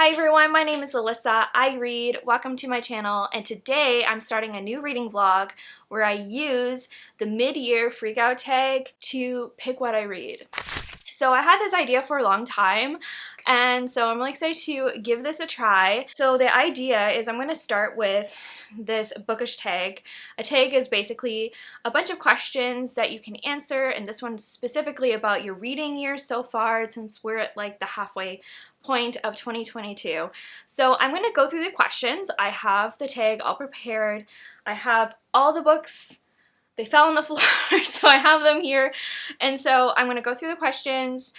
Hi everyone, my name is Alyssa. I read. Welcome to my channel, and today I'm starting a new reading vlog where I use the mid-year freakout tag to pick what I read. So I had this idea for a long time, and so I'm really excited to give this a try. So the idea is I'm going to start with this bookish tag. A tag is basically a bunch of questions that you can answer, and this one's specifically about your reading year so far, since we're at like the halfway point of 2022. So I'm going to go through the questions. I have the tag all prepared. I have all the books. They fell on the floor, so I have them here. And so I'm going to go through the questions,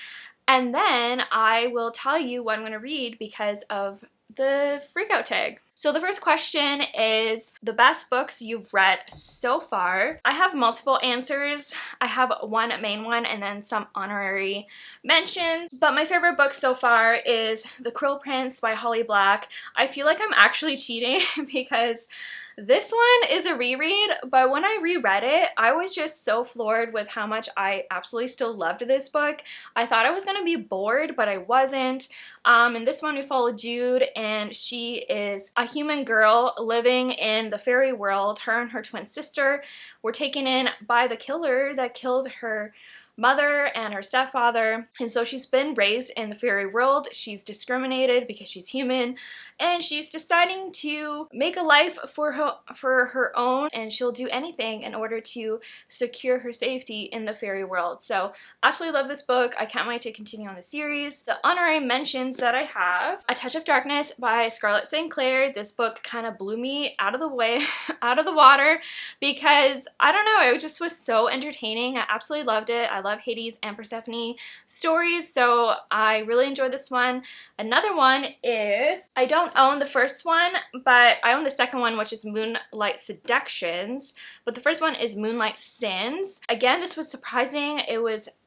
and then I will tell you what I'm going to read because of the freakout tag. So the first question is the best books you've read so far. I have multiple answers. I have one main one and then some honorary mentions. But my favorite book so far is The Cruel Prince by Holly Black. I feel like I'm actually cheating because this one is a reread, but when I reread it, I was just so floored with how much I absolutely still loved this book. I thought I was going to be bored, but I wasn't. In this one, we follow Jude, and she is a human girl living in the fairy world. Her and her twin sister were taken in by the killer that killed her mother and her stepfather, and so she's been raised in the fairy world. She's discriminated because she's human, and she's deciding to make a life for her own, and she'll do anything in order to secure her safety in the fairy world. So absolutely love this book. I can't wait to continue on the series. The honorary mentions that I have: A Touch of Darkness by Scarlett St. Clair. This book kind of blew me out of the way, out of the water, because I don't know, it just was so entertaining. I absolutely loved it. I love Hades and Persephone stories, so I really enjoyed this one. Another one is, I don't own the first one, but I own the second one, which is Moonlight Seductions, but the first one is Moonlight Sins. Again, this was surprising.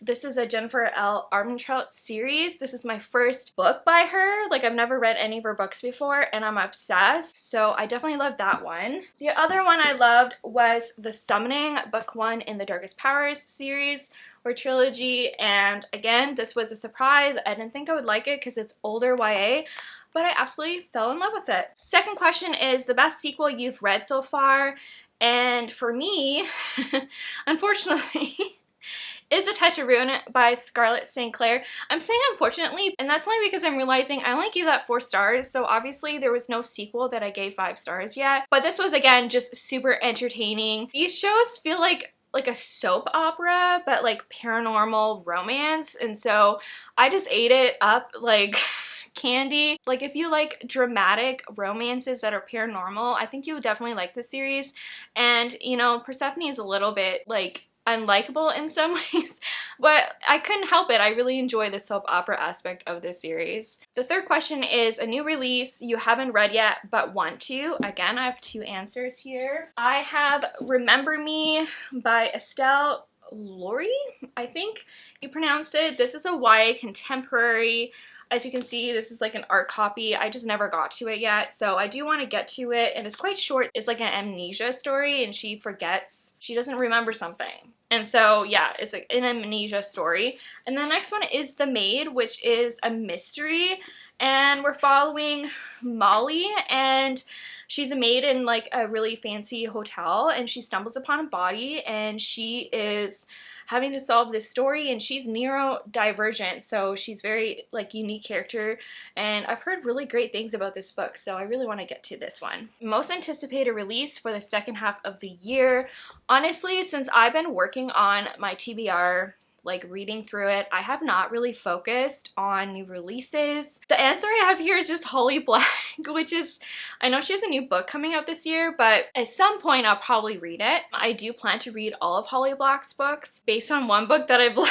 This is a Jennifer L. Armentrout series. This is my first book by her. Like, I've never read any of her books before, and I'm obsessed, so I definitely loved that one. The other one I loved was The Summoning, book 1 in the Darkest Powers series or trilogy, and again, this was a surprise. I didn't think I would like it because it's older YA, but I absolutely fell in love with it. Second question is the best sequel you've read so far, and for me, unfortunately, is A Touch of Ruin by Scarlett St. Clair. I'm saying unfortunately, and that's only because I'm realizing I only gave that 4 stars, so obviously there was no sequel that I gave 5 stars yet, but this was, again, just super entertaining. These shows feel like a soap opera, but like paranormal romance, and so I just ate it up like candy. Like, if you like dramatic romances that are paranormal, I think you would definitely like this series. And you know, Persephone is a little bit like unlikable in some ways, but I couldn't help it. I really enjoy the soap opera aspect of this series. The third question is a new release you haven't read yet but want to. Again, I have 2 answers here. I have Remember Me by Estelle Laurie, I think you pronounced it. This is a YA contemporary. As you can see, this is like an art copy. I just never got to it yet, so I do want to get to it, and it's quite short. It's like an amnesia story, and she doesn't remember something. And so, yeah, it's like an amnesia story. And the next one is The Maid, which is a mystery, and we're following Molly, and she's a maid in like a really fancy hotel, and she stumbles upon a body, and she is having to solve this story, and she's neurodivergent, so she's very like unique character, and I've heard really great things about this book, so I really want to get to this one. Most anticipated release for the second half of the year. Honestly, since I've been working on my TBR, like reading through it, I have not really focused on new releases. The answer I have here is just Holly Black, which is, I know she has a new book coming out this year, but at some point I'll probably read it. I do plan to read all of Holly Black's books based on one book that I've loved.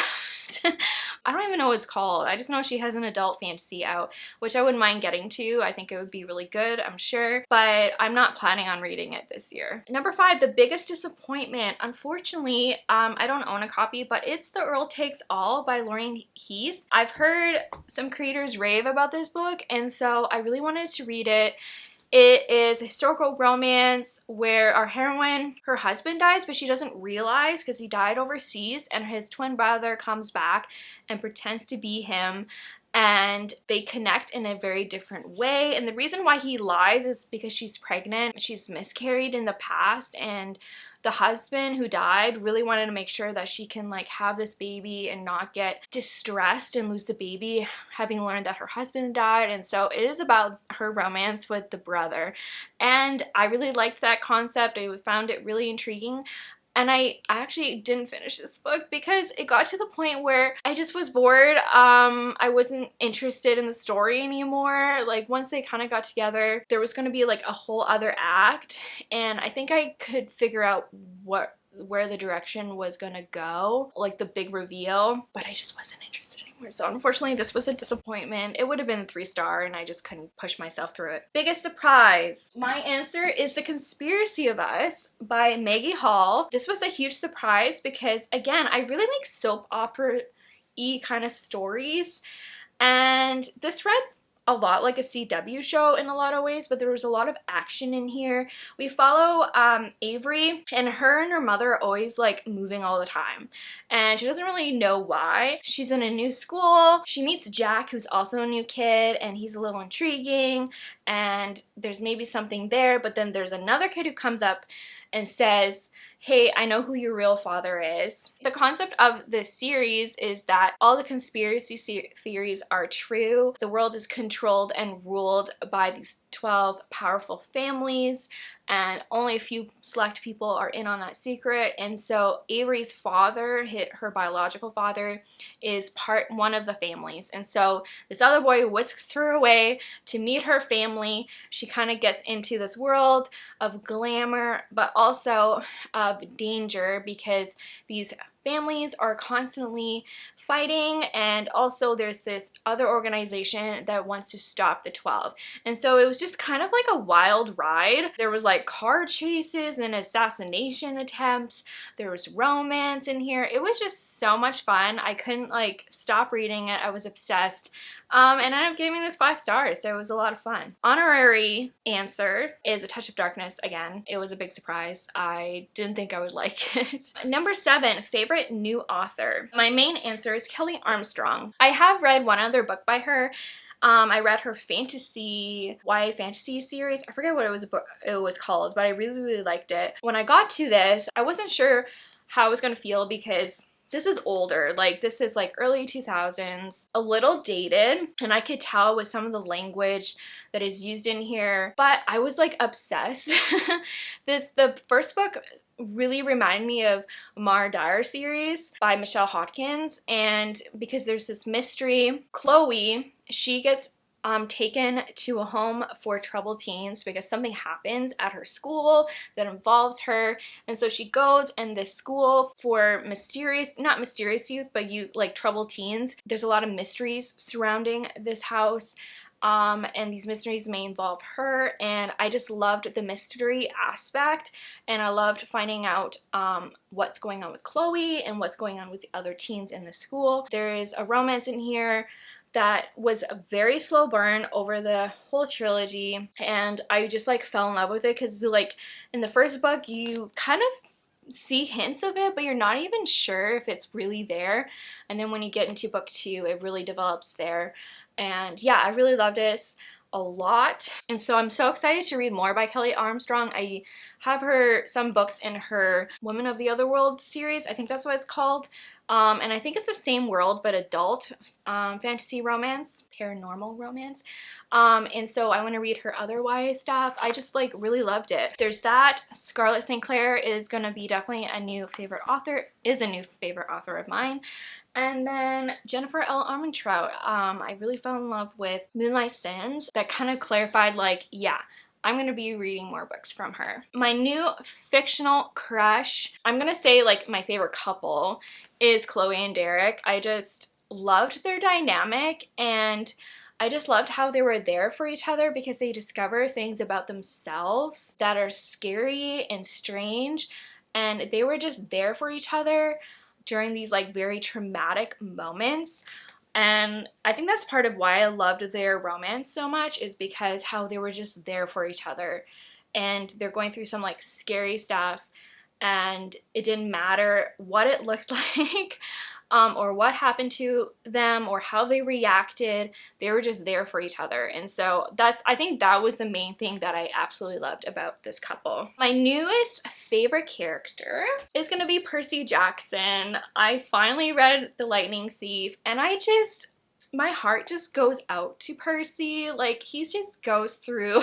I don't even know what it's called. I just know she has an adult fantasy out, which I wouldn't mind getting to. I think it would be really good, I'm sure, but I'm not planning on reading it this year. Number 5, the biggest disappointment. Unfortunately, I don't own a copy, but it's The Earl Takes All by Lauren Heath. I've heard some creators rave about this book, and so I really wanted to read it. It is a historical romance where our heroine, her husband dies, but she doesn't realize because he died overseas, and his twin brother comes back and pretends to be him. and they connect in a very different way. And the reason why he lies is because she's pregnant. She's miscarried in the past, and the husband who died really wanted to make sure that she can like have this baby and not get distressed and lose the baby having learned that her husband died. And so it is about her romance with the brother, and I really liked that concept. I found it really intriguing. And I actually didn't finish this book because it got to the point where I just was bored. I wasn't interested in the story anymore. Like once they kind of got together, there was going to be like a whole other act, and I think I could figure out where the direction was going to go, like the big reveal, but I just wasn't interested anymore. So unfortunately this was a disappointment. It would have been 3-star and I just couldn't push myself through it. Biggest surprise. My answer is The Conspiracy of Us by Maggie Hall. This was a huge surprise because again, I really like soap opera-y kind of stories, and this read a lot like a CW show in a lot of ways, but there was a lot of action in here. We follow Avery, and her mother are always like moving all the time, and she doesn't really know why. She's in a new school. She meets Jack, who's also a new kid, and he's a little intriguing, and there's maybe something there, but then there's another kid who comes up and says, hey, I know who your real father is. The concept of this series is that all the conspiracy theories are true. The world is controlled and ruled by these 12 powerful families, and only a few select people are in on that secret. And so Avery's father, her biological father, is one of the families. And so this other boy whisks her away to meet her family. She kind of gets into this world of glamour, but also of danger, because these families are constantly fighting, and also there's this other organization that wants to stop the 12. And so it was just kind of like a wild ride. There was like car chases and assassination attempts. There was romance in here. It was just so much fun. I couldn't like stop reading it. I was obsessed. And I ended up giving this 5 stars, so it was a lot of fun. Honorary answer is A Touch of Darkness. Again, it was a big surprise. I didn't think I would like it. Number 7, favorite new author. My main answer is Kelly Armstrong. I have read one other book by her. I read her YA fantasy series. I forget what it was called, but I really, really liked it. When I got to this, I wasn't sure how I was gonna feel because this is older, like this is like early 2000s, a little dated, and I could tell with some of the language that is used in here, but I was like obsessed. The first book really reminded me of Mara Dyer series by Michelle Hawkins, and because there's this mystery, Chloe, she gets taken to a home for troubled teens because something happens at her school that involves her, and so she goes in this school for not mysterious youth, but youth like troubled teens. There's a lot of mysteries surrounding this house, and these mysteries may involve her, and I just loved the mystery aspect, and I loved finding out what's going on with Chloe and what's going on with the other teens in the school. There is a romance in here that was a very slow burn over the whole trilogy, and I just like fell in love with it because like in the first book you kind of see hints of it, but you're not even sure if it's really there, and then when you get into book 2 it really develops there. And yeah, I really loved this a lot, and so I'm so excited to read more by Kelly Armstrong. I have some books in her Women of the Other World series, I think that's what it's called, and I think it's the same world but adult fantasy romance, paranormal romance, and so I want to read her other YA stuff. I just like really loved it. There's that. Scarlett St. Clair is gonna be definitely a new favorite author of mine. And then Jennifer L. Armentrout. I really fell in love with Moonlight Sands. That kind of clarified like, yeah, I'm gonna be reading more books from her. My new fictional crush, I'm gonna say like my favorite couple is Chloe and Derek. I just loved their dynamic, and I just loved how they were there for each other because they discover things about themselves that are scary and strange, and they were just there for each other during these like very traumatic moments. And I think that's part of why I loved their romance so much, is because how they were just there for each other, and they're going through some like scary stuff, and it didn't matter what it looked like. or what happened to them or how they reacted. They were just there for each other. And so I think that was the main thing that I absolutely loved about this couple. My newest favorite character is gonna be Percy Jackson. I finally read The Lightning Thief, and my heart just goes out to Percy. Like, he just goes through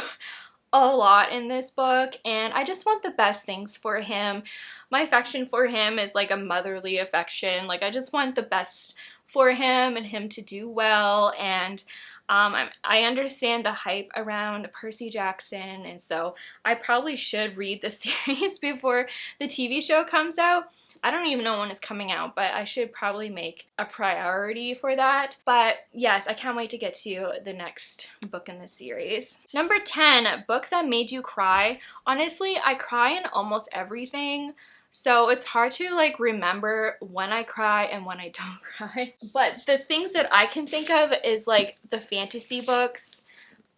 a lot in this book, and I just want the best things for him. My affection for him is like a motherly affection. Like, I just want the best for him and him to do well, and I understand the hype around Percy Jackson, and so I probably should read the series before the TV show comes out. I don't even know when it's coming out, but I should probably make a priority for that. But yes, I can't wait to get to the next book in the series. Number 10, book that made you cry. Honestly, I cry in almost everything, so it's hard to like remember when I cry and when I don't cry. But the things that I can think of is like the fantasy books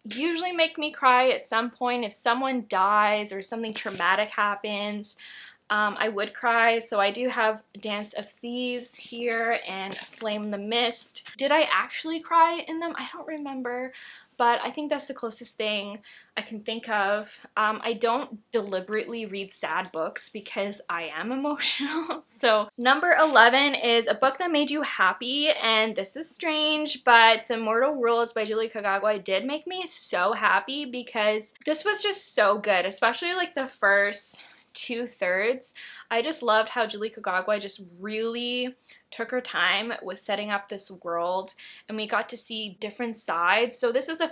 usually make me cry at some point. If someone dies or something traumatic happens, I would cry. So I do have Dance of Thieves here and Flame the Mist. Did I actually cry in them? I don't remember, but I think that's the closest thing I can think of. I don't deliberately read sad books because I am emotional. So number 11 is a book that made you happy, and this is strange, but The Immortal Rules by Julie Kagawa did make me so happy because this was just so good, especially like the first 2/3. I just loved how Julie Kagawa just really took her time with setting up this world, and we got to see different sides. So this is a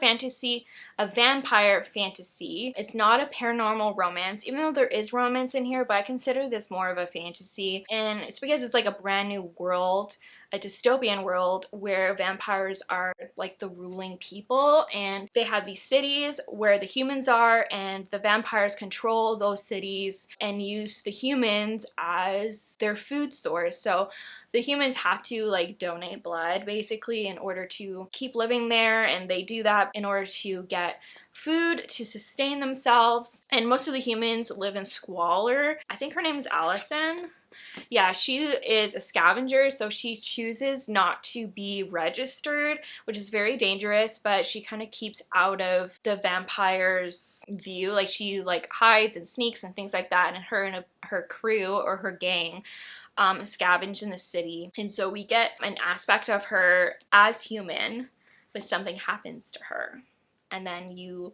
vampire fantasy. It's not a paranormal romance, even though there is romance in here, but I consider this more of a fantasy. And it's because it's like a brand new world, a dystopian world where vampires are like the ruling people, and they have these cities where the humans are, and the vampires control those cities and use the humans as their food source. So the humans have to like donate blood basically in order to keep living there, and they do that in order to get food to sustain themselves. And most of the humans live in squalor. I think her name is Allison. Yeah, she is a scavenger, so she chooses not to be registered, which is very dangerous, but she kind of keeps out of the vampires' view. Like, she like hides and sneaks and things like that, and her crew or her gang scavenge in the city. And so we get an aspect of her as human, but something happens to her. And then you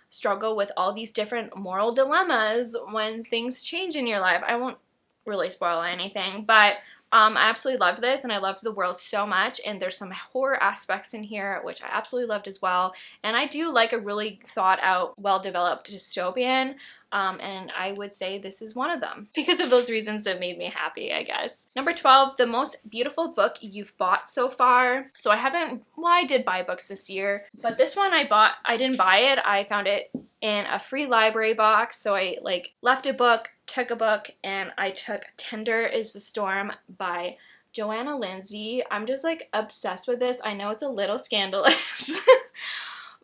struggle with all these different moral dilemmas when things change in your life. I won't really spoil anything, but I absolutely loved this, and I loved the world so much, and there's some horror aspects in here which I absolutely loved as well. And I do like a really thought out, well-developed dystopian, and I would say this is one of them because of those reasons that made me happy, I guess. Number 12, the most beautiful book you've bought so far. So I did buy books this year, but this one I didn't buy it. I found it in a free library box. So I like left a book, took a book, and I took Tender is the Storm by Joanna Lindsey. I'm just like obsessed with this. I know it's a little scandalous,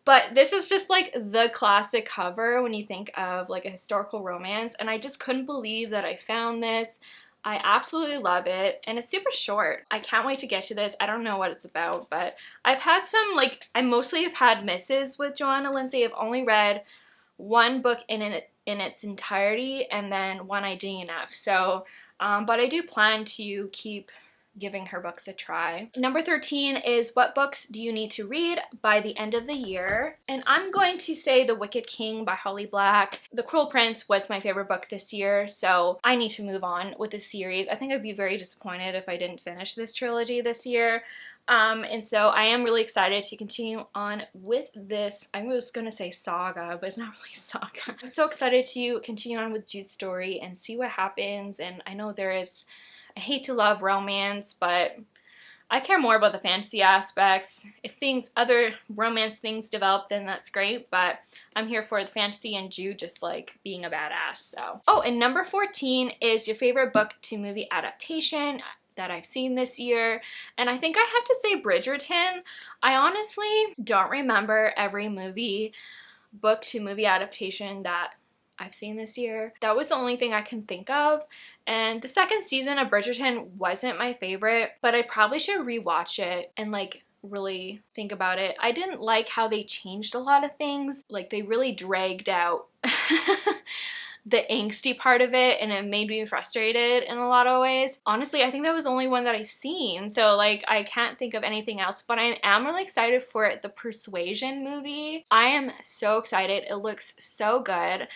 but this is just like the classic cover when you think of like a historical romance, and I just couldn't believe that I found this. I absolutely love it, and it's super short. I can't wait to get to this. I don't know what it's about, but I've had some, like, I mostly have had misses with Joanna Lindsey. I've only read one book in its entirety, and then one I DNF. So, but I do plan to keep giving her books a try. Number 13 is What Books Do You Need to Read by the End of the Year? And I'm going to say The Wicked King by Holly Black. The Cruel Prince was my favorite book this year, so I need to move on with the series. I think I'd be very disappointed if I didn't finish this trilogy this year. And so I am really excited to continue on with this. I was going to say saga, but it's not really saga. I'm so excited to continue on with Jude's story and see what happens. And I know I hate to love romance, but I care more about the fantasy aspects. If other romance things develop, then that's great, but I'm here for the fantasy and Jude just like being a badass, so. Oh, and number 14 is your favorite book to movie adaptation that I've seen this year, and I think I have to say Bridgerton. I honestly don't remember every book to movie adaptation that I've seen this year. That was the only thing I can think of. And the second season of Bridgerton wasn't my favorite, but I probably should rewatch it and like really think about it. I didn't like how they changed a lot of things. Like they really dragged out the angsty part of it, and it made me frustrated in a lot of ways. Honestly, I think that was the only one that I've seen, so like I can't think of anything else, but I am really excited for the Persuasion movie. I am so excited. It looks so good.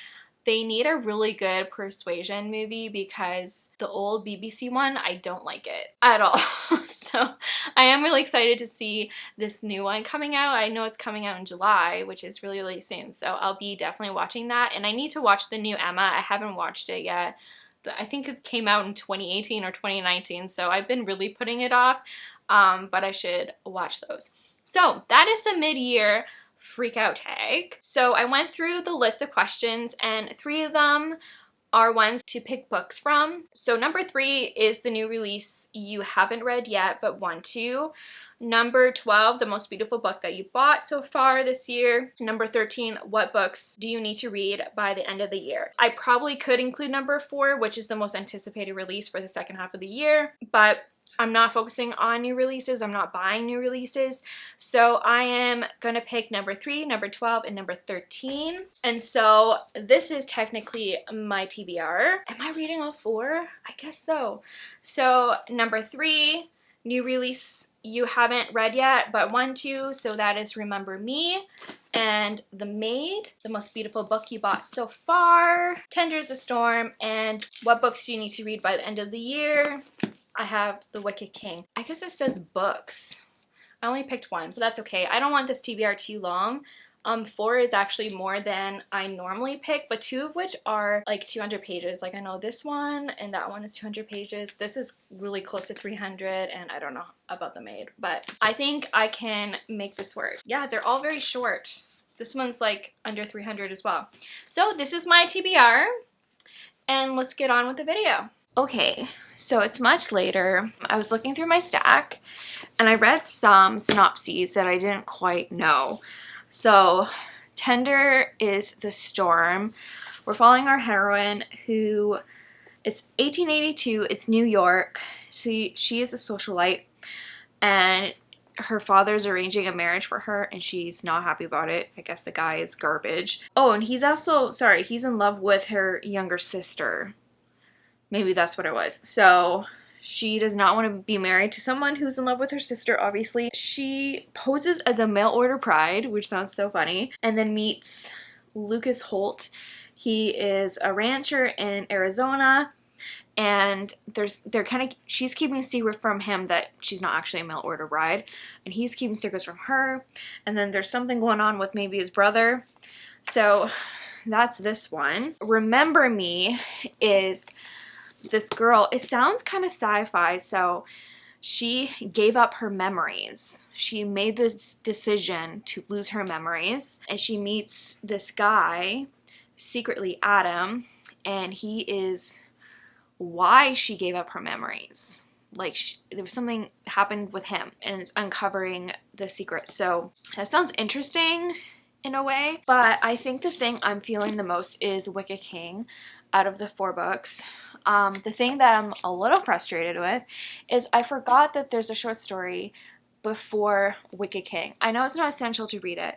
They need a really good Persuasion movie because the old BBC one, I don't like it at all. So I am really excited to see this new one coming out. I know it's coming out in July, which is really, really soon. So I'll be definitely watching that. And I need to watch the new Emma. I haven't watched it yet. I think it came out in 2018 or 2019. So I've been really putting it off, but I should watch those. So that is the mid-year freak out tag. So I went through the list of questions and 3 of them are ones to pick books from. So number 3 is the new release you haven't read yet but want to. Number 12, the most beautiful book that you bought so far this year. Number 13, what books do you need to read by the end of the year? I probably could include number 4, which is the most anticipated release for the second half of the year, but I'm not focusing on new releases. I'm not buying new releases. So I am gonna pick number 3, number 12, and number 13. And so this is technically my TBR. Am I reading all 4? I guess so. So number 3, new release you haven't read yet but want to. So that is Remember Me. And The Maid, the most beautiful book you bought so far. Tender as a Storm. And what books do you need to read by the end of the year? I have The Wicked King. I guess it says books. I only picked 1, but that's okay. I don't want this TBR too long. 4 is actually more than I normally pick, but 2 of which are like 200 pages. Like I know this one and that one is 200 pages. This is really close to 300 and I don't know about The Maid, but I think I can make this work. Yeah, they're all very short. This one's like under 300 as well. So this is my TBR and let's get on with the video. Okay, so it's much later. I was looking through my stack and I read some synopses that I didn't quite know. So Tender is the Storm. We're following our heroine who is 1882. It's New York. She is a socialite and her father's arranging a marriage for her and she's not happy about it. I guess the guy is garbage. Oh, and he's also, he's in love with her younger sister. Maybe that's what it was. So she does not want to be married to someone who's in love with her sister, obviously. She poses as a mail order bride, which sounds so funny, and then meets Lucas Holt. He is a rancher in Arizona, and she's keeping a secret from him that she's not actually a mail order bride, and he's keeping secrets from her, and then there's something going on with maybe his brother. So that's this one. Remember Me is this girl. It sounds kind of sci-fi. So she gave up her memories. She made this decision to lose her memories, and she meets this guy, secretly Adam, and he is why she gave up her memories. Like there was something happened with him and it's uncovering the secret. So that sounds interesting in a way, but I think the thing I'm feeling the most is Wicked King out of the 4 books. The thing that I'm a little frustrated with is I forgot that there's a short story before Wicked King. I know it's not essential to read it,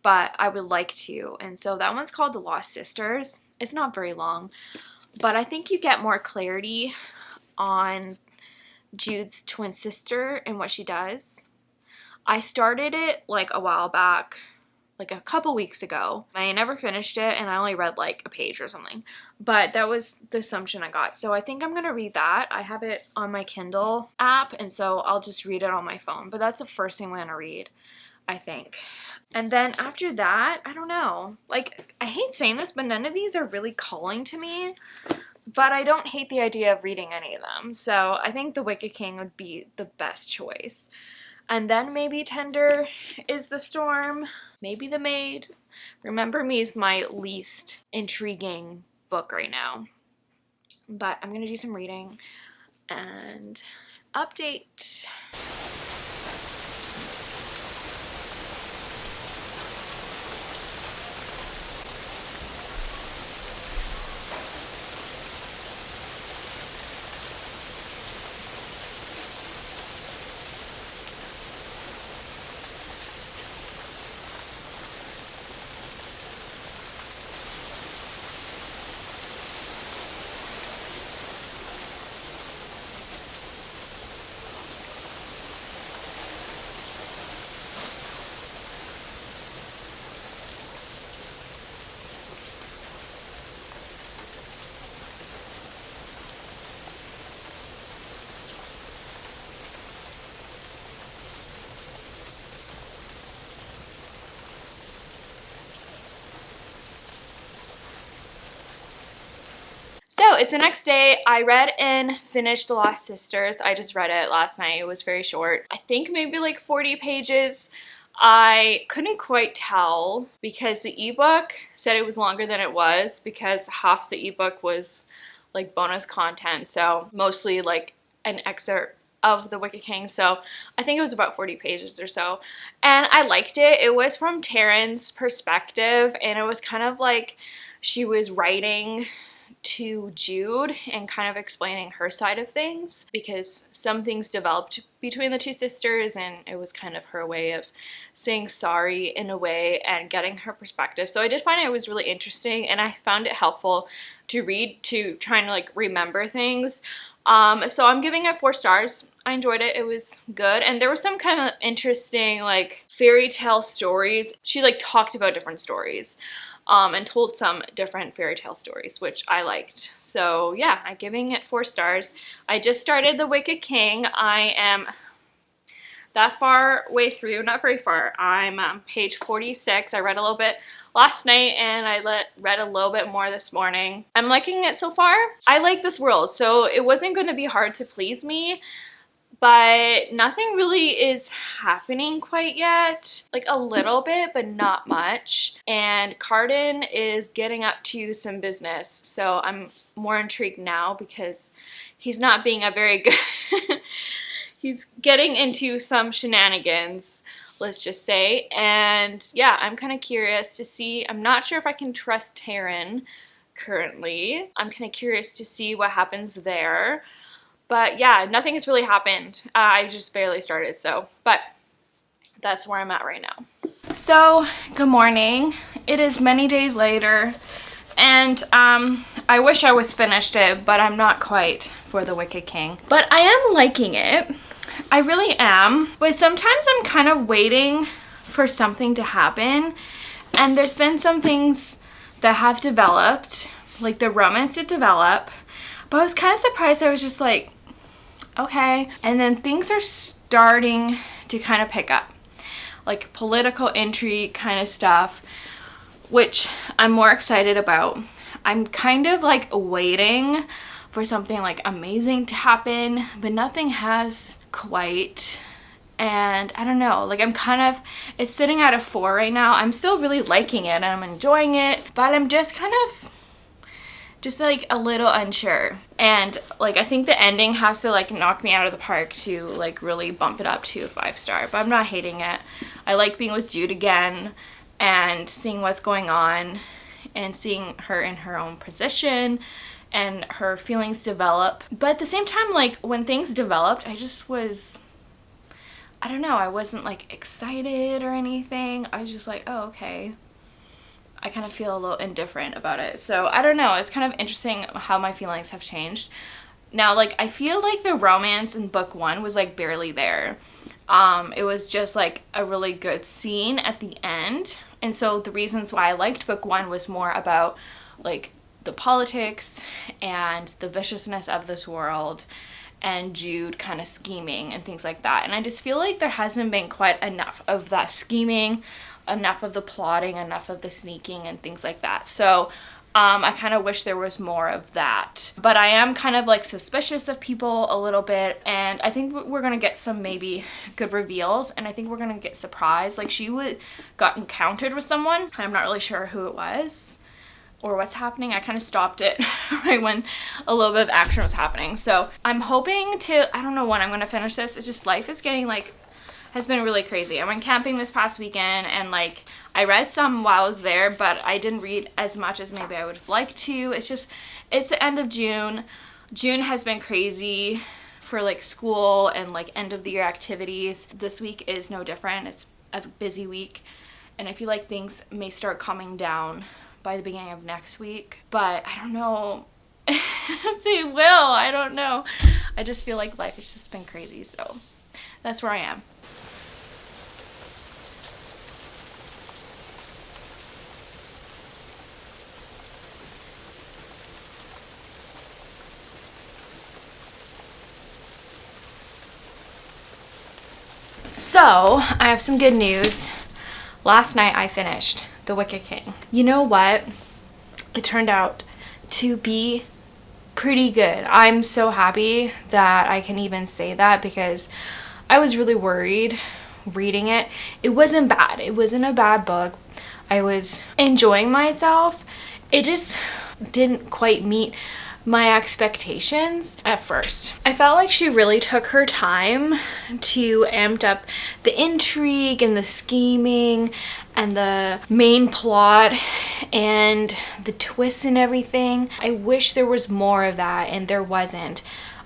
but I would like to. And so that one's called The Lost Sisters. It's not very long, but I think you get more clarity on Jude's twin sister and what she does. I started it like a while back, like a couple weeks ago. I never finished it and I only read like a page or something, but that was the assumption I got. So I think I'm gonna read that. I have it on my Kindle app and so I'll just read it on my phone, but that's the first thing I'm gonna read, I think. And then after that, I don't know, like I hate saying this, but none of these are really calling to me, but I don't hate the idea of reading any of them. So I think The Wicked King would be the best choice. And then maybe Tender is the Storm, maybe The Maid. Remember Me is my least intriguing book right now. But I'm gonna do some reading and update. it's the next day. I read and finished The Lost Sisters. I just read it last night. It was very short. I think maybe like 40 pages. I couldn't quite tell because the ebook said it was longer than it was because half the ebook was like bonus content. So mostly like an excerpt of The Wicked King. So I think it was about 40 pages or so. And I liked it. It was from Taryn's perspective, and it was kind of like she was writing to Jude and kind of explaining her side of things because some things developed between the two sisters, and it was kind of her way of saying sorry in a way and getting her perspective. So I did find it was really interesting, and I found it helpful to read, to trying to like remember things. So I'm giving it 4 stars. I enjoyed it. It was good. And there were some kind of interesting like fairy tale stories. She like talked about different stories. And told some different fairy tale stories, which I liked. So yeah, I'm giving it 4 stars. I just started The Wicked King. I am that far way through, not very far. I'm on page 46. I read a little bit last night, and I read a little bit more this morning. I'm liking it so far. I like this world, so it wasn't going to be hard to please me. But nothing really is happening quite yet. Like a little bit, but not much. And Carden is getting up to some business. So I'm more intrigued now because he's not being a very good... He's getting into some shenanigans, let's just say. And yeah, I'm kind of curious to see. I'm not sure if I can trust Taryn currently. I'm kind of curious to see what happens there. But yeah, nothing has really happened. I just barely started, but that's where I'm at right now. So, good morning. It is many days later, and I wish I was finished it, but I'm not quite for The Wicked King. But I am liking it. I really am. But sometimes I'm kind of waiting for something to happen, and there's been some things that have developed, like the romance did develop, but I was kind of surprised. I was just like, okay. And then things are starting to kind of pick up, like political intrigue kind of stuff, which I'm more excited about. I'm kind of like waiting for something like amazing to happen, but nothing has quite. And I don't know, like I'm kind of, it's sitting at a 4 right now. I'm still really liking it and I'm enjoying it, but I'm just kind of like a little unsure. And like I think the ending has to like knock me out of the park to like really bump it up to a 5-star, but I'm not hating it. I like being with Jude again and seeing what's going on and seeing her in her own position and her feelings develop. But at the same time, like when things developed, I just was, I don't know, I wasn't like excited or anything. I was just like, oh, okay. I kind of feel a little indifferent about it. So I don't know. It's kind of interesting how my feelings have changed. Now, like, I feel like the romance in book 1 was like barely there. It was just like a really good scene at the end. And so the reasons why I liked book 1 was more about like the politics and the viciousness of this world and Jude kind of scheming and things like that. And I just feel like there hasn't been quite enough of that scheming, enough of the plotting, enough of the sneaking and things like that. So I kind of wish there was more of that. But I am kind of like suspicious of people a little bit, and I think we're gonna get some maybe good reveals, and I think we're gonna get surprised. Like she got encountered with someone. I'm not really sure who it was or what's happening. I kind of stopped it right when a little bit of action was happening. So I'm hoping to, I don't know when I'm gonna finish this. It's just life is getting like, has been really crazy. I went camping this past weekend, and like I read some while I was there, but I didn't read as much as maybe I would have liked to. It's the end of June. June has been crazy for like school and like end of the year activities. This week is no different. It's a busy week, and I feel like things may start calming down by the beginning of next week, but I don't know if they will. I don't know. I just feel like life has just been crazy, so that's where I am. So, I have some good news. Last night I finished The Wicked King. You know what? It turned out to be pretty good. I'm so happy that I can even say that because I was really worried reading it. It wasn't bad. It wasn't a bad book. I was enjoying myself. It just didn't quite meet my expectations at first. I felt like she really took her time to amp up the intrigue and the scheming and the main plot and the twists and everything. I wish there was more of that, and there wasn't.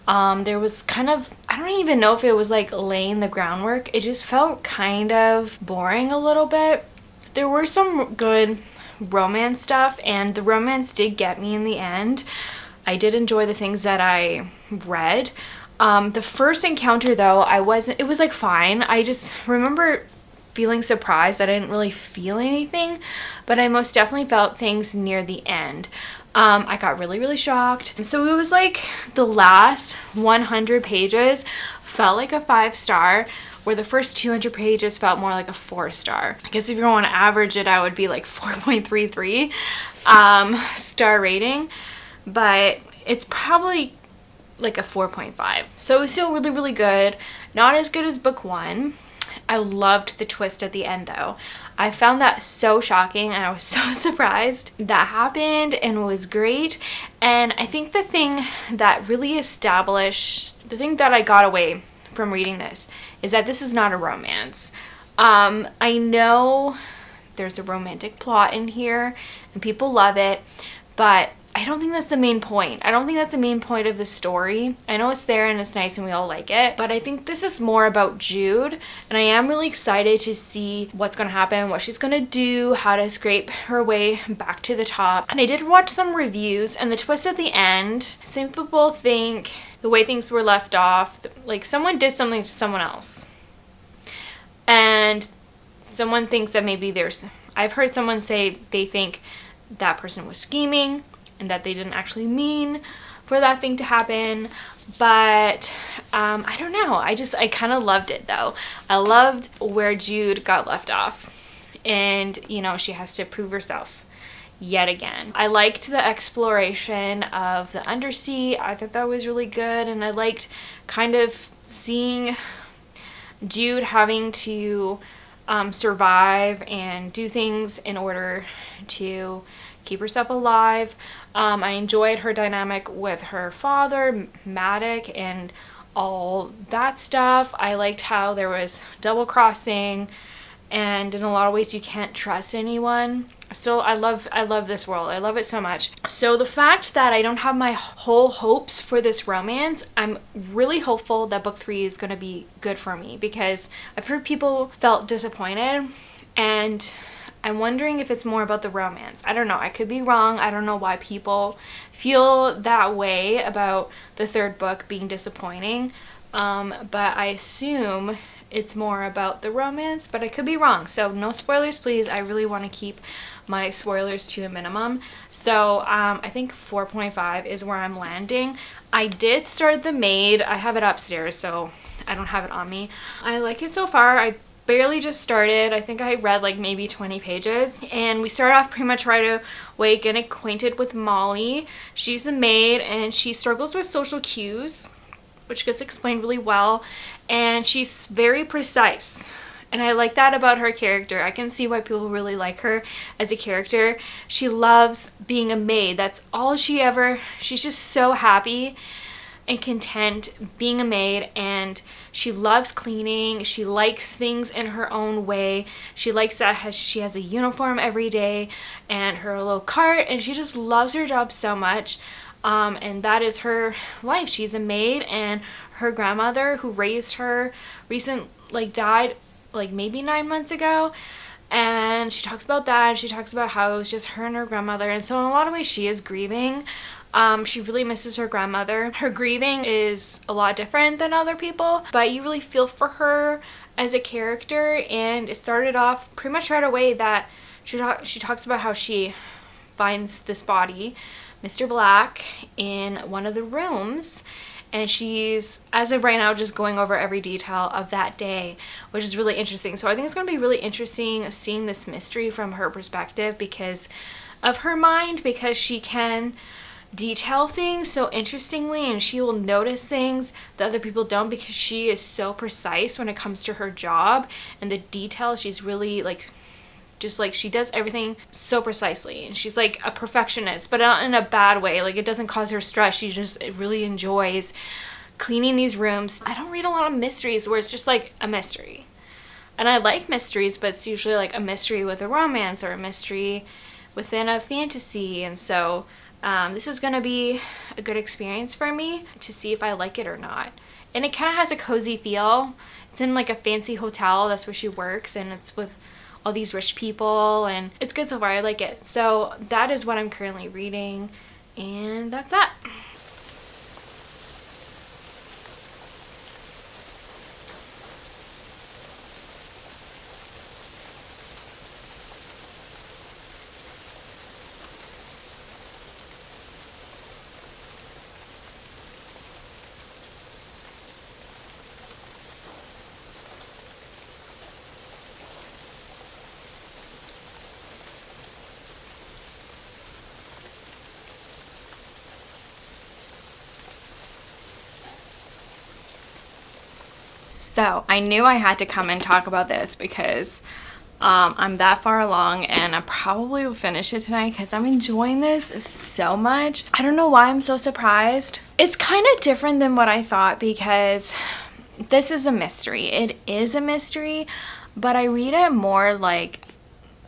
There was kind of, I don't even know if it was like laying the groundwork. It just felt kind of boring a little bit. There were some good romance stuff, and the romance did get me in the end. I did enjoy the things that I read. The first encounter though, it was like fine. I just remember feeling surprised that I didn't really feel anything, but I most definitely felt things near the end. I got really, really shocked. So it was like the last 100 pages felt like a 5-star, where the first 200 pages felt more like a 4-star. I guess if you want to average it, I would be like 4.33 star rating, but it's probably like a 4.5. So it was still really, really good. Not as good as book 1. I loved the twist at the end though. I found that so shocking, and I was so surprised that happened, and it was great. And I think the thing that really established, the thing that I got away from reading this is that this is not a romance. I know there's a romantic plot in here and people love it, but I don't think that's the main point. I don't think that's the main point of the story. I know it's there and it's nice and we all like it, but I think this is more about Jude, and I am really excited to see what's going to happen, what she's going to do, how to scrape her way back to the top. And I did watch some reviews, and the twist at the end, some people think the way things were left off, like someone did something to someone else. And someone thinks that maybe I've heard someone say they think that person was scheming and that they didn't actually mean for that thing to happen. But I don't know. I kind of loved it though. I loved where Jude got left off. And, you know, she has to prove herself yet again. I liked the exploration of the undersea. I thought that was really good. And I liked kind of seeing Jude having to survive and do things in order to keep herself alive. I enjoyed her dynamic with her father, Maddox, and all that stuff. I liked how there was double crossing, and in a lot of ways you can't trust anyone. Still, I love this world. I love it so much. So the fact that I don't have my whole hopes for this romance, I'm really hopeful that book 3 is going to be good for me, because I've heard people felt disappointed, and I'm wondering if it's more about the romance. I don't know. I could be wrong. I don't know why people feel that way about the third book being disappointing, but I assume it's more about the romance, but I could be wrong. So no spoilers, please. I really want to keep my spoilers to a minimum. So I think 4.5 is where I'm landing. I did start The Maid. I have it upstairs, so I don't have it on me. I like it so far. I barely just started. I think I read like maybe 20 pages, and we start off pretty much right away getting acquainted with Molly. She's a maid, and she struggles with social cues, which gets explained really well, and she's very precise. And I like that about her character. I can see why people really like her as a character. She loves being a maid. That's all she's just so happy and content being a maid, and she loves cleaning. She likes things in her own way. She likes that she has a uniform every day and her little cart, and she just loves her job so much. And that is her life. She's a maid, and her grandmother who raised her died like maybe 9 months ago. And she talks about that. She talks about how it was just her and her grandmother. And so in a lot of ways she is grieving. She really misses her grandmother. Her grieving is a lot different than other people, but you really feel for her as a character. And it started off pretty much right away that she talks about how she finds this body, Mr. Black, in one of the rooms, and she's, as of right now, just going over every detail of that day, which is really interesting. So I think it's going to be really interesting seeing this mystery from her perspective because of her mind, because she can detail things so interestingly, and she will notice things that other people don't because she is so precise when it comes to her job and the details. She's really like, just like, she does everything so precisely, and she's like a perfectionist, but not in a bad way. Like, it doesn't cause her stress. She just really enjoys cleaning these rooms. I don't read a lot of mysteries where it's just like a mystery, and I like mysteries, but it's usually like a mystery with a romance or a mystery within a fantasy. And so this is gonna be a good experience for me to see if I like it or not. And it kind of has a cozy feel. It's in like a fancy hotel, that's where she works, and it's with all these rich people, and it's good so far. I like it. So that is what I'm currently reading, and that's that. So I knew I had to come and talk about this because I'm that far along, and I probably will finish it tonight because I'm enjoying this so much. I don't know why I'm so surprised. It's kind of different than what I thought because this is a mystery. It is a mystery, but I read it more like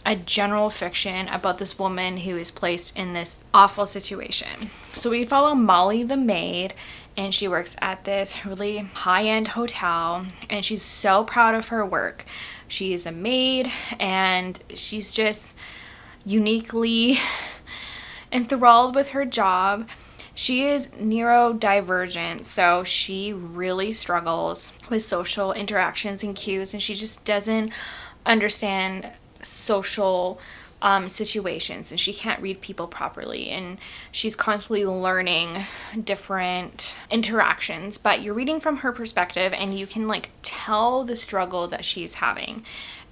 a general fiction about this woman who is placed in this awful situation. So we follow Molly the maid, and she works at this really high-end hotel, and she's so proud of her work. She's a maid, and she's just uniquely enthralled with her job. She is neurodivergent, so she really struggles with social interactions and cues, and she just doesn't understand social situations, and she can't read people properly, and she's constantly learning different interactions. But you're reading from her perspective, and you can like tell the struggle that she's having,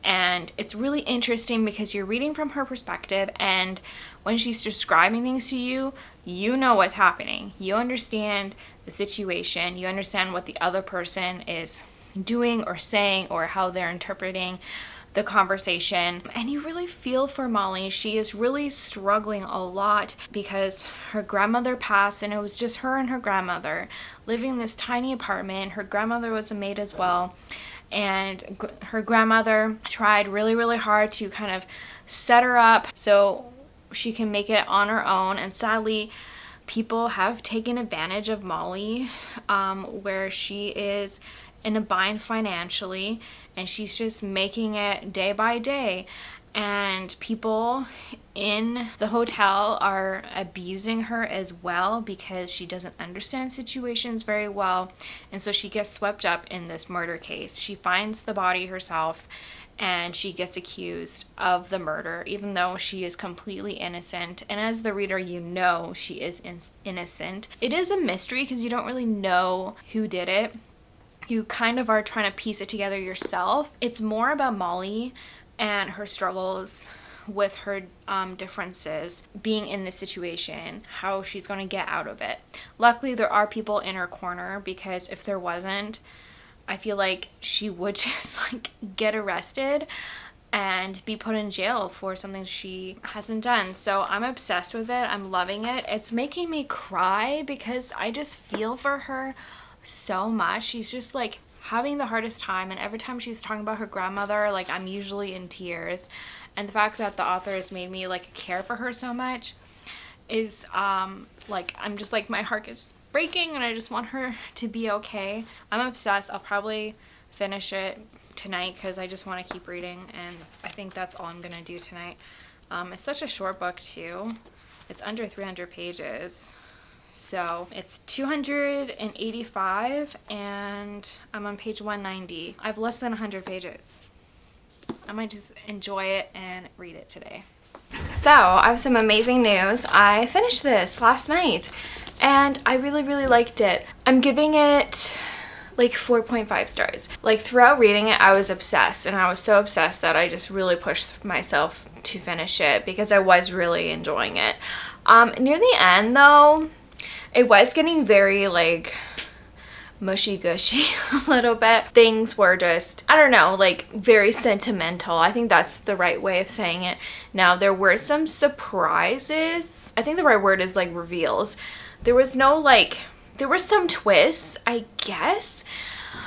and it's really interesting because you're reading from her perspective, and when she's describing things to you, you know what's happening. You understand the situation, you understand what the other person is doing or saying or how they're interpreting the conversation, and you really feel for Molly. She is really struggling a lot because her grandmother passed, and it was just her and her grandmother living in this tiny apartment. Her grandmother was a maid as well, and her grandmother tried really, really hard to kind of set her up so she can make it on her own, and sadly people have taken advantage of Molly, where she is in a bind financially, and she's just making it day by day, and people in the hotel are abusing her as well because she doesn't understand situations very well, and so she gets swept up in this murder case. She finds the body herself, and she gets accused of the murder even though she is completely innocent, and as the reader you know she is innocent. It is a mystery because you don't really know who did it. You kind of are trying to piece it together yourself. It's more about Molly and her struggles with her differences being in this situation, how she's going to get out of it. Luckily, there are people in her corner, because if there wasn't, I feel like she would just like get arrested and be put in jail for something she hasn't done. So I'm obsessed with it. I'm loving it. It's making me cry because I just feel for her so much. She's just like having the hardest time, and every time she's talking about her grandmother, like I'm usually in tears. And the fact that the author has made me like care for her so much is like I'm just like my heart is breaking, and I just want her to be okay. I'm obsessed. I'll probably finish it tonight because I just want to keep reading, and I think that's all I'm gonna do tonight. It's such a short book too. It's under 300 pages. So it's 285, and I'm on page 190. I have less than 100 pages. I might just enjoy it and read it today. So I have some amazing news. I finished this last night, and I really, really liked it. I'm giving it like 4.5 stars. Like throughout reading it, I was obsessed, and I was so obsessed that I just really pushed myself to finish it because I was really enjoying it. Near the end though, it was getting very like mushy gushy a little bit. Things were just, I don't know, like very sentimental. I think that's the right way of saying it. Now there were some surprises. I think the right word is like reveals. There was no like, there were some twists, I guess,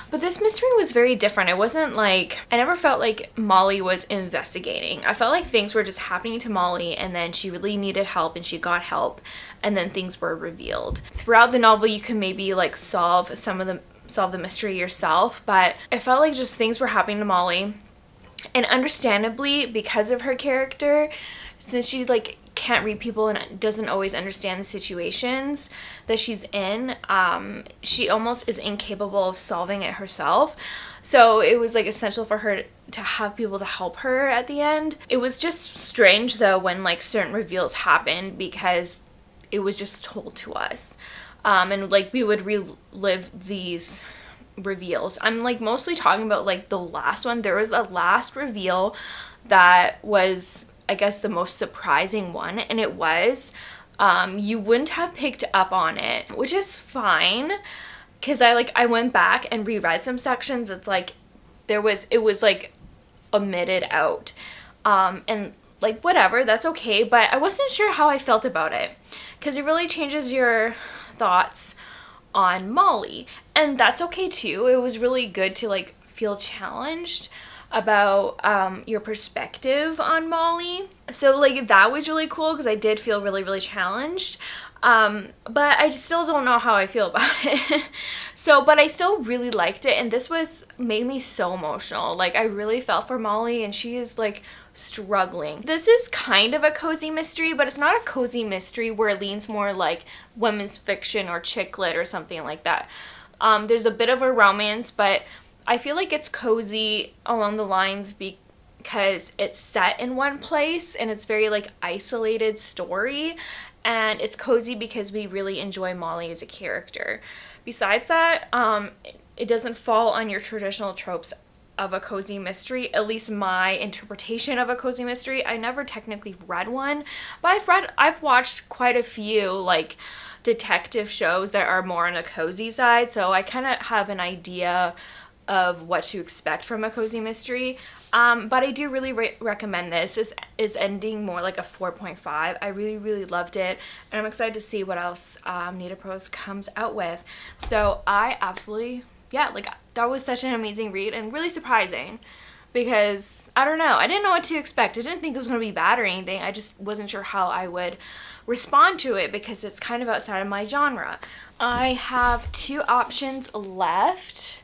but this mystery was very different. It wasn't like, I never felt like Molly was investigating. I felt like things were just happening to Molly and then she really needed help and she got help and then things were revealed. Throughout the novel you can maybe like solve the mystery yourself, but it felt like just things were happening to Molly, and understandably because of her character, since she like can't read people and doesn't always understand the situations that she's in, she almost is incapable of solving it herself. So it was like essential for her to have people to help her at the end. It was just strange though when like certain reveals happened because it was just told to us, and like we would relive these reveals. I'm like mostly talking about like the last one. There was a last reveal that was, I guess, the most surprising one, and it was you wouldn't have picked up on it, which is fine because I went back and reread some sections. It's like it was like omitted out, and like whatever, that's okay, but I wasn't sure how I felt about it because it really changes your thoughts on Molly, and that's okay too. It was really good to like feel challenged about your perspective on Molly. So like that was really cool because I did feel really, really challenged. But I still don't know how I feel about it. So, but I still really liked it, and this made me so emotional. Like I really felt for Molly, and she is like struggling. This is kind of a cozy mystery, but it's not a cozy mystery where it leans more like women's fiction or chick lit or something like that. There's a bit of a romance, but I feel like it's cozy along the lines because it's set in one place and it's very like isolated story, and it's cozy because we really enjoy Molly as a character. Besides that, it doesn't fall on your traditional tropes of a cozy mystery, at least my interpretation of a cozy mystery. I never technically read one, but I've watched quite a few like detective shows that are more on the cozy side, so I kind of have an idea of what to expect from a cozy mystery. But I do really recommend this. This is ending more like a 4.5. I really, really loved it, and I'm excited to see what else Nita Prose comes out with. So I absolutely, yeah, like that was such an amazing read and really surprising because I don't know, I didn't know what to expect. I didn't think it was going to be bad or anything. I just wasn't sure how I would respond to it because it's kind of outside of my genre. I have 2 options left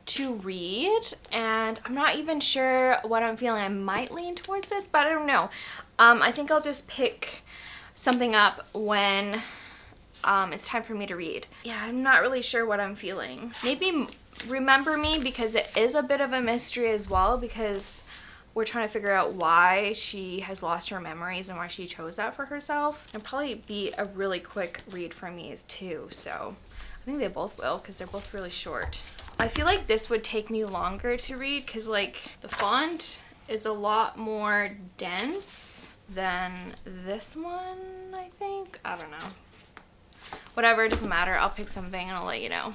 to read, and I'm not even sure what I'm feeling. I might lean towards this, but I don't know. I think I'll just pick something up when it's time for me to read. Yeah, I'm not really sure what I'm feeling. Maybe Remember Me, because it is a bit of a mystery as well, because we're trying to figure out why she has lost her memories and why she chose that for herself. It'll probably be a really quick read for me too, so I think they both will because they're both really short. I feel like this would take me longer to read because like the font is a lot more dense than this one, I think. I don't know. Whatever, it doesn't matter. I'll pick something and I'll let you know.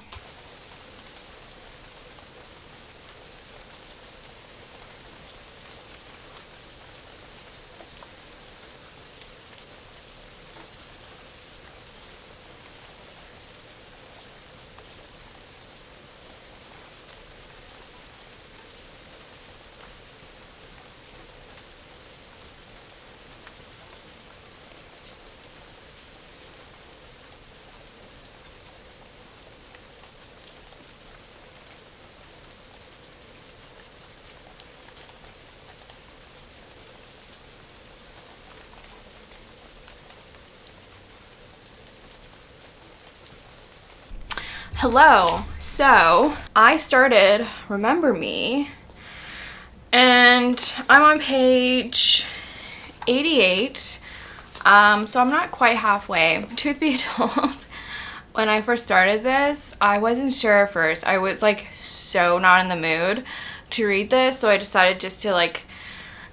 Hello. So I started Remember Me, and I'm on page 88. So I'm not quite halfway. Truth be told, when I first started this, I wasn't sure at first. I was like so not in the mood to read this, so I decided just to like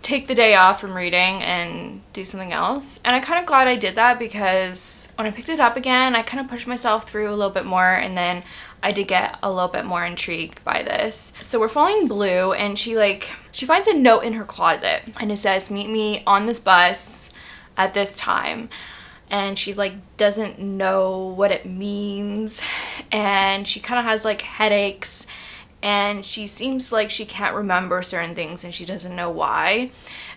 take the day off from reading and do something else. And I'm kind of glad I did that, because when I picked it up again, I kind of pushed myself through a little bit more, and then I did get a little bit more intrigued by this. So we're following Blue, and she finds a note in her closet, and it says, "Meet me on this bus at this time." And she doesn't know what it means, and she kind of has headaches, and she seems like she can't remember certain things, and she doesn't know why.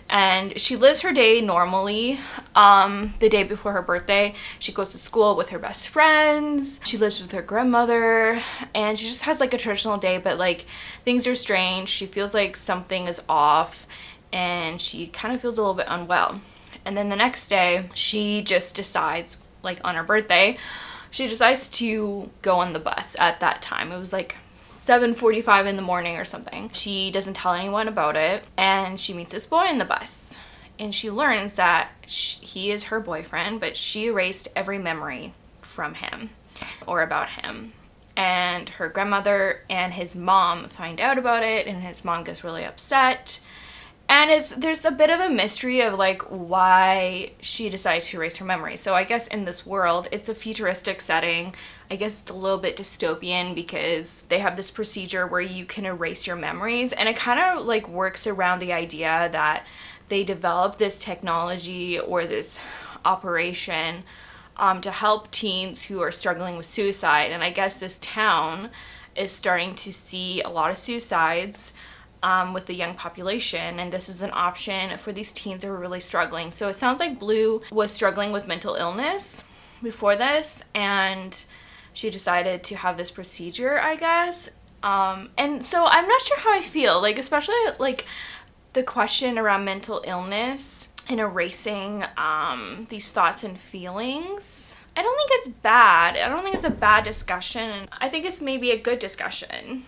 And she lives her day normally. The day before her birthday, she goes to school with her best friends. She lives with her grandmother, and she just has a traditional day, but things are strange. She feels like something is off, and she kind of feels a little bit unwell. And then the next day, she just decides, on her birthday, she decides to go on the bus at that time. It was 7:45 in the morning or something. She doesn't tell anyone about it, and she meets this boy on the bus. And she learns that he is her boyfriend, but she erased every memory from him or about him. And her grandmother and his mom find out about it, and his mom gets really upset. And there's a bit of a mystery of why she decided to erase her memory. So I guess in this world, it's a futuristic setting. I guess it's a little bit dystopian, because they have this procedure where you can erase your memories, and it kind of works around the idea that they developed this technology or this operation to help teens who are struggling with suicide. And I guess this town is starting to see a lot of suicides with the young population, and this is an option for these teens who are really struggling. So it sounds like Blue was struggling with mental illness before this, and she decided to have this procedure, I guess. And so I'm not sure how I feel, especially the question around mental illness and erasing these thoughts and feelings. I don't think it's bad. I don't think it's a bad discussion. I think it's maybe a good discussion.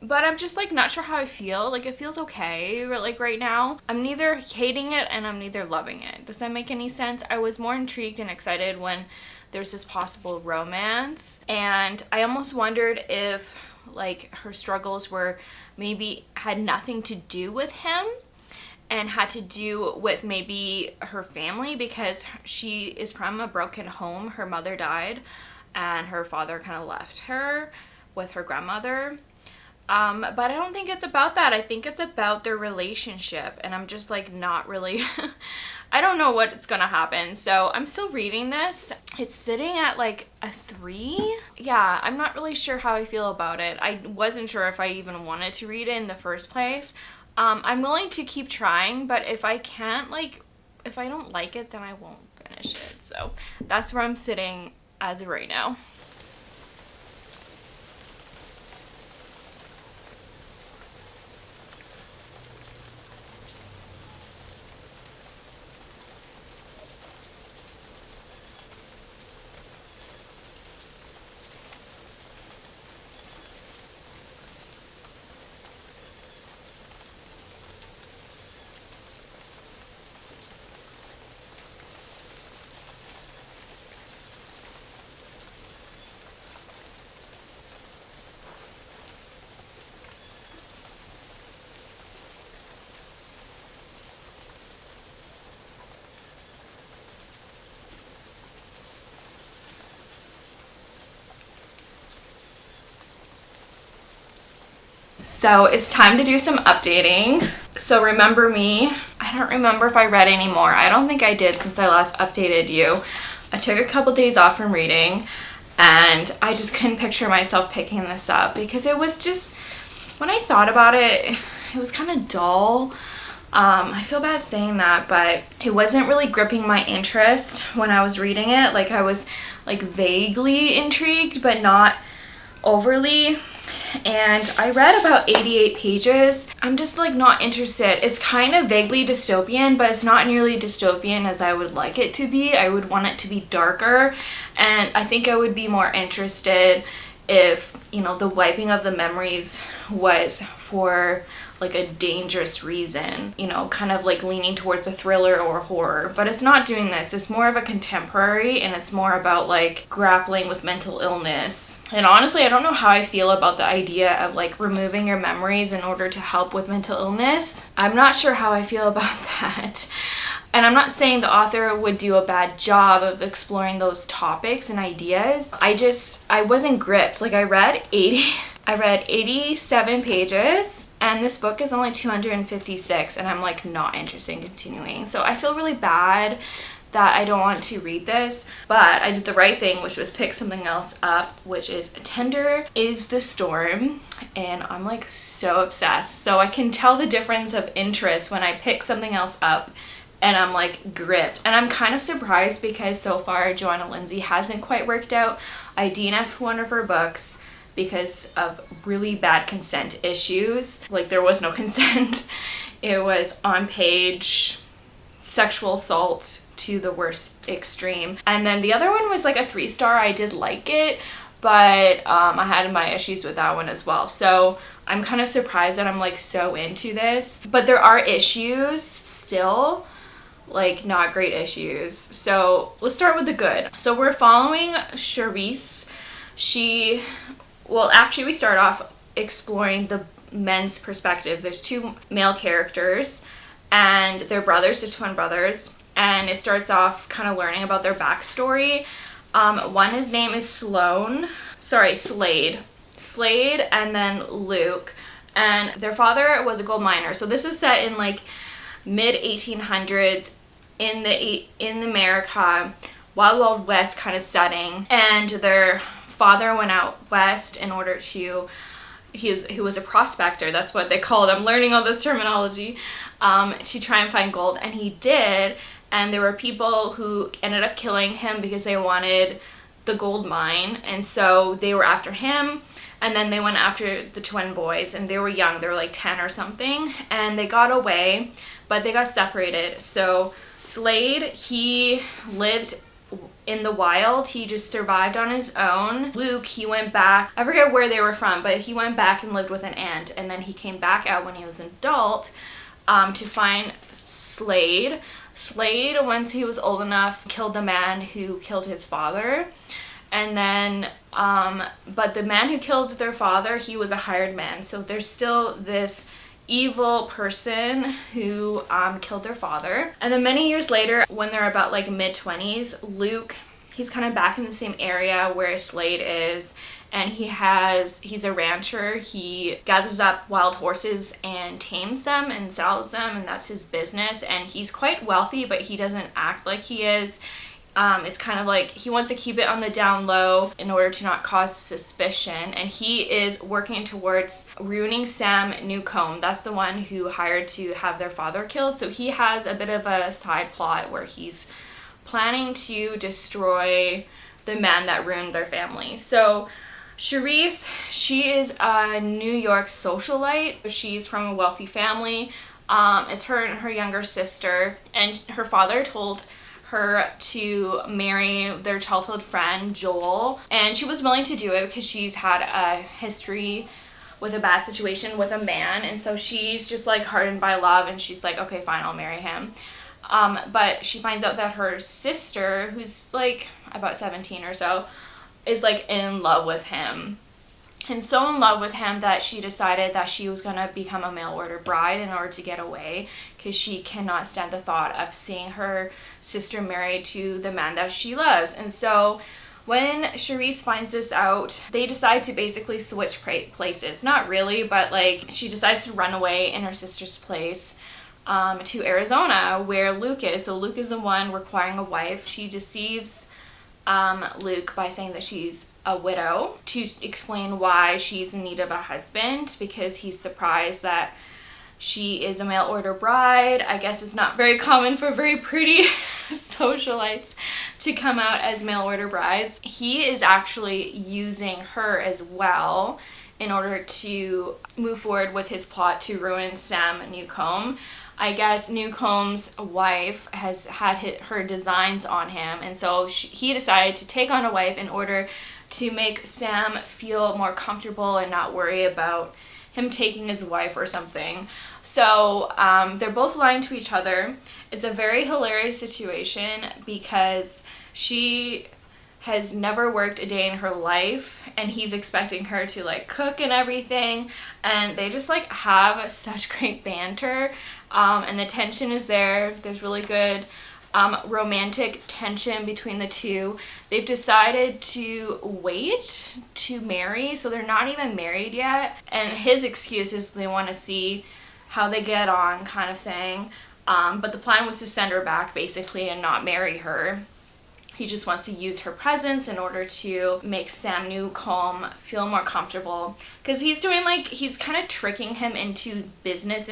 But I'm just not sure how I feel. It feels okay right now. I'm neither hating it and I'm neither loving it. Does that make any sense? I was more intrigued and excited when there's this possible romance, and I almost wondered if her struggles were maybe had nothing to do with him and had to do with maybe her family, because she is from a broken home. Her mother died and her father kind of left her with her grandmother. But I don't think it's about that. I think it's about their relationship, and I'm just not really I don't know what's gonna happen. So I'm still reading this. It's sitting at a 3. Yeah, I'm not really sure how I feel about it. I wasn't sure if I even wanted to read it in the first place. I'm willing to keep trying, but if I can't if I don't like it, then I won't finish it. So that's where I'm sitting as of right now. So it's time to do some updating. So remember me. I don't remember if I read anymore. I don't think I did since I last updated you. I took a couple days off from reading, and I just couldn't picture myself picking this up, because it was just, when I thought about it, it was kind of dull. I feel bad saying that, but it wasn't really gripping my interest when I was reading it. I was vaguely intrigued, but not overly. And I read about 88 pages. I'm just not interested. It's kind of vaguely dystopian, but it's not nearly dystopian as I would like it to be. I would want it to be darker, and I think I would be more interested if, the wiping of the memories was for like a dangerous reason, you know, kind of like leaning towards a thriller or horror. But it's not doing this. It's more of a contemporary, and it's more about like grappling with mental illness. And honestly, I don't know how I feel about the idea of like removing your memories in order to help with mental illness. I'm not sure how I feel about that. And I'm not saying the author would do a bad job of exploring those topics and ideas. I wasn't gripped. Like I read 87 pages, and this book is only 256, and I'm like not interested in continuing. So I feel really bad that I don't want to read this, but I did the right thing, which was pick something else up, which is Tender is the Storm, and I'm like so obsessed. So I can tell the difference of interest when I pick something else up and I'm like gripped. And I'm kind of surprised because so far Joanna Lindsay hasn't quite worked out. I DNF'd one of her books because of really bad consent issues. Like there was no consent. It was on page sexual assault to the worst extreme. And then the other one was like a 3-star. I did like it, but I had my issues with that one as well. So I'm kind of surprised that I'm like so into this. But there are issues still, like not great issues. So let's start with the good. So we're following Charisse. Actually we start off exploring the men's perspective. There's 2 male characters and they're brothers, they're twin brothers. And it starts off kind of learning about their backstory. One, his name is Slade, and then Luke. And their father was a gold miner. So this is set in like mid 1800s in America, Wild West kind of setting. And their father went out west in order to, he was a prospector, that's what they called him. I'm learning all this terminology, to try and find gold, and he did. And there were people who ended up killing him because they wanted the gold mine, and so they were after him. And then they went after the twin boys, and they were young, they were like 10 or something, and they got away, but they got separated. So Slade, he lived in the wild, he just survived on his own. Luke, he went back, I forget where they were from, but he went back and lived with an aunt, and then he came back out when he was an adult to find Slade. Slade, once he was old enough, killed the man who killed his father. And then, but the man who killed their father, he was a hired man. So there's still this evil person who killed their father. And then many years later, when they're about like mid-20s, Luke, he's kind of back in the same area where Slade is. And he's a rancher. He gathers up wild horses and tames them and sells them, and that's his business. And he's quite wealthy, but he doesn't act like he is. It's kind of like he wants to keep it on the down low in order to not cause suspicion. And he is working towards ruining Sam Newcomb. That's the one who hired to have their father killed. So he has a bit of a side plot where he's planning to destroy the man that ruined their family. So Charisse, she is a New York socialite. She's from a wealthy family. It's her and her younger sister, and her father told her to marry their childhood friend Joel, and she was willing to do it because she's had a history with a bad situation with a man, and so she's just like hardened by love, and she's like, okay, fine, I'll marry him. But she finds out that her sister, who's like about 17 or so, is like in love with him, and so in love with him that she decided that she was going to become a mail order bride in order to get away, because she cannot stand the thought of seeing her sister married to the man that she loves. And so when Charisse finds this out, they decide to basically switch places. Not really, but like she decides to run away in her sister's place to Arizona where Luke is. So Luke is the one requiring a wife. She deceives Luke by saying that she's a widow to explain why she's in need of a husband, because he's surprised that she is a mail order bride. I guess it's not very common for very pretty socialites to come out as mail order brides. He is actually using her as well in order to move forward with his plot to ruin Sam Newcomb. I guess Newcomb's wife has had her designs on him, and so he decided to take on a wife in order to make Sam feel more comfortable and not worry about him taking his wife or something. So they're both lying to each other. It's a very hilarious situation because she has never worked a day in her life and he's expecting her to like cook and everything, and they just like have such great banter, and the tension is there. There's really good romantic tension between the two. They've decided to wait to marry, so they're not even married yet, and his excuse is they want to see how they get on kind of thing, but the plan was to send her back basically and not marry her. He just wants to use her presence in order to make Sam Newcomb feel more comfortable, because he's doing like, he's kind of tricking him into business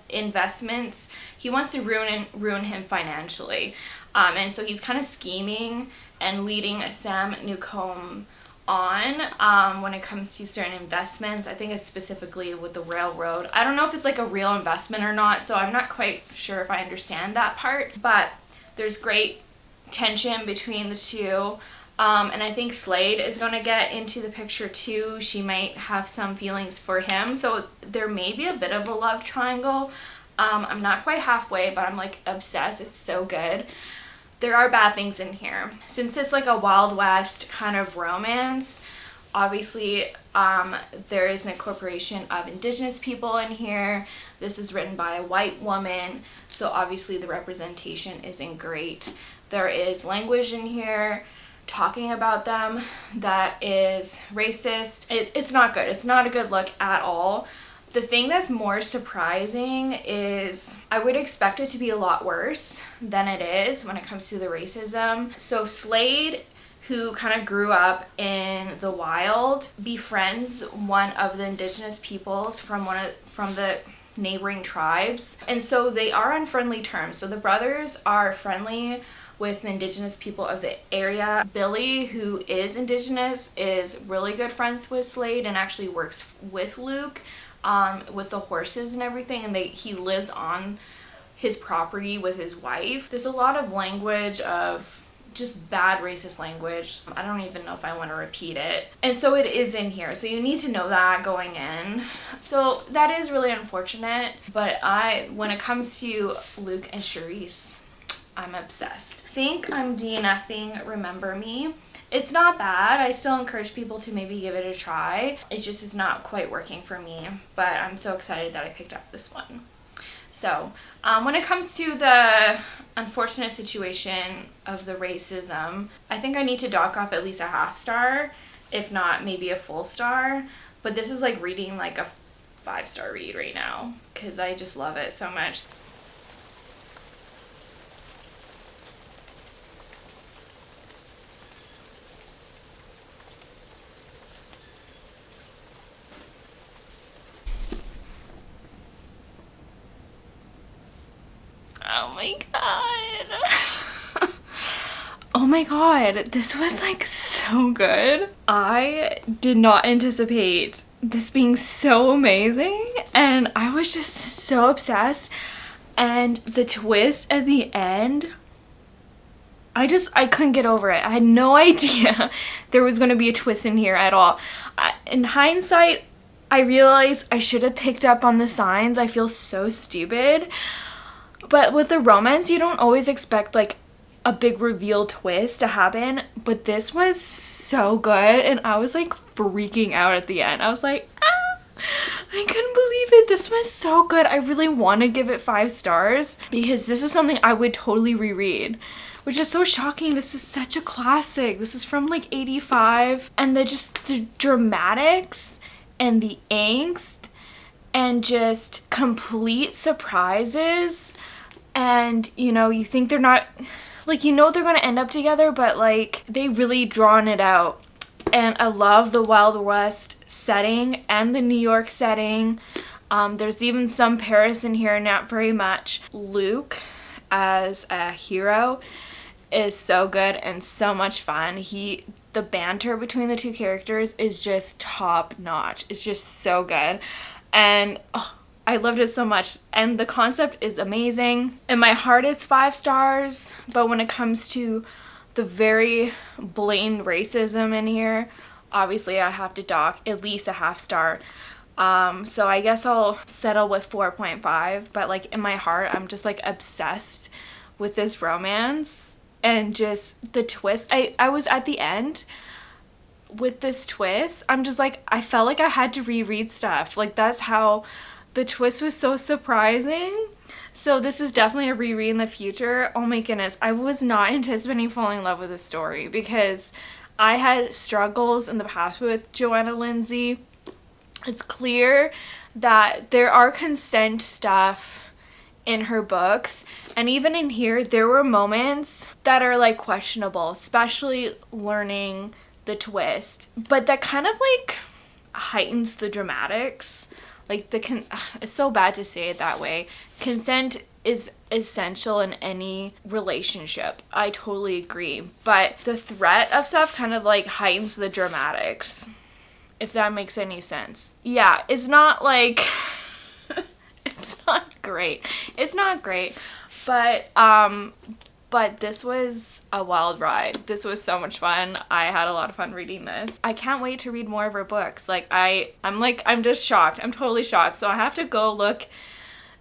investments. He wants to ruin him financially, and so he's kind of scheming and leading Sam Newcomb on when it comes to certain investments. I think it's specifically with the railroad. I don't know if it's like a real investment or not, so I'm not quite sure if I understand that part, but there's great tension between the two, and I think Slade is going to get into the picture too. She might have some feelings for him, so there may be a bit of a love triangle. I'm not quite halfway, but I'm like obsessed. It's so good. There are bad things in here. Since it's like a Wild West kind of romance, obviously there is an incorporation of Indigenous people in here. This is written by a white woman, so obviously the representation isn't great. There is language in here talking about them that is racist. It's not good. It's not a good look at all. The thing that's more surprising is I would expect it to be a lot worse than it is when it comes to the racism. So Slade, who kind of grew up in the wild, befriends one of the Indigenous peoples from the neighboring tribes, and so they are on friendly terms. So the brothers are friendly with the Indigenous people of the area. Billy, who is Indigenous, is really good friends with Slade and actually works with Luke with the horses and everything, and he lives on his property with his wife. There's a lot of language of just bad racist language. I don't even know if I want to repeat it. And so it is in here, so you need to know that going in. So that is really unfortunate, but when it comes to Luke and Charisse, I'm obsessed. Think I'm DNFing Remember Me. It's not bad. I still encourage people to maybe give it a try. It's not quite working for me, but I'm so excited that I picked up this one. So when it comes to the unfortunate situation of the racism, I think I need to dock off at least a half star, if not maybe a full star. But this is like reading like a 5-star read right now because I just love it so much. Oh my god. Oh my god, this was like so good. I did not anticipate this being so amazing, and I was just so obsessed. And the twist at the end, I couldn't get over it. I had no idea there was going to be a twist in here at all. In hindsight, I realized I should have picked up on the signs. I feel so stupid. But with the romance, you don't always expect like a big reveal twist to happen. But this was so good, and I was like freaking out at the end. I was like, ah, I couldn't believe it. This was so good. I really want to give it 5 stars because this is something I would totally reread, which is so shocking. This is such a classic. This is from like 85, and the dramatics and the angst and just complete surprises. And, you know, you think they're not, like, you know they're going to end up together, but, like, they really drawn it out. And I love the Wild West setting and the New York setting. There's even some Paris in here, not very much. Luke, as a hero, is so good and so much fun. The banter between the two characters is just top notch. It's just so good. And, I loved it so much, and the concept is amazing. In my heart, it's 5 stars, but when it comes to the very blatant racism in here, obviously I have to dock at least a half star. So I guess I'll settle with 4.5, but like in my heart, I'm just like obsessed with this romance and just the twist. I was at the end with this twist. I'm just like, I felt like I had to reread stuff. Like that's how the twist was so surprising. So this is definitely a reread in the future. Oh my goodness, I was not anticipating falling in love with this story because I had struggles in the past with Joanna Lindsey. It's clear that there are consent stuff in her books, and even in here there were moments that are like questionable, especially learning the twist, but that kind of like heightens the dramatics. Like it's so bad to say it that way. Consent is essential in any relationship. I totally agree, but the threat of stuff kind of like heightens the dramatics, if that makes any sense. Yeah, it's not like it's not great. It's not great, but this was a wild ride. This was so much fun. I had a lot of fun reading this. I can't wait to read more of her books. Like I'm just shocked. I'm totally shocked. So I have to go look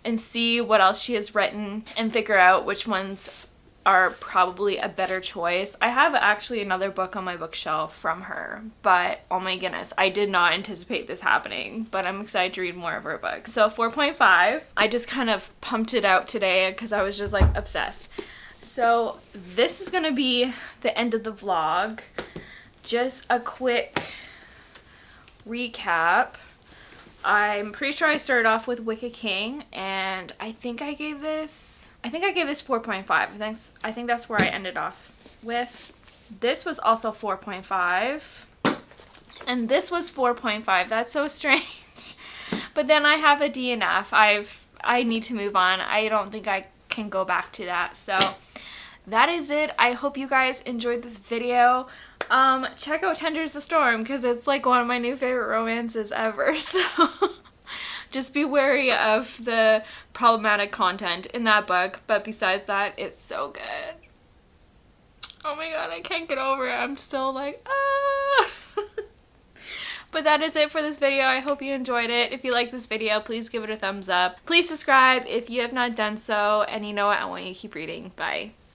and see what else she has written and figure out which ones are probably a better choice. I have actually another book on my bookshelf from her, but oh my goodness, I did not anticipate this happening, but I'm excited to read more of her books. So 4.5, I just kind of pumped it out today because I was just like obsessed. So this is gonna be the end of the vlog. Just a quick recap. I'm pretty sure I started off with Wicked King, and I think I gave this 4.5. I think that's where I ended off with. This was also 4.5, and this was 4.5. That's so strange. But then I have a DNF. I need to move on. I don't think I can go back to that. So that is it. I hope you guys enjoyed this video. Check out Tender the Storm because it's like one of my new favorite romances ever. So just be wary of the problematic content in that book. But besides that, it's so good. Oh my god, I can't get over it. I'm still like, ah. But that is it for this video. I hope you enjoyed it. If you like this video, please give it a thumbs up. Please subscribe if you have not done so. And you know what? I want you to keep reading. Bye.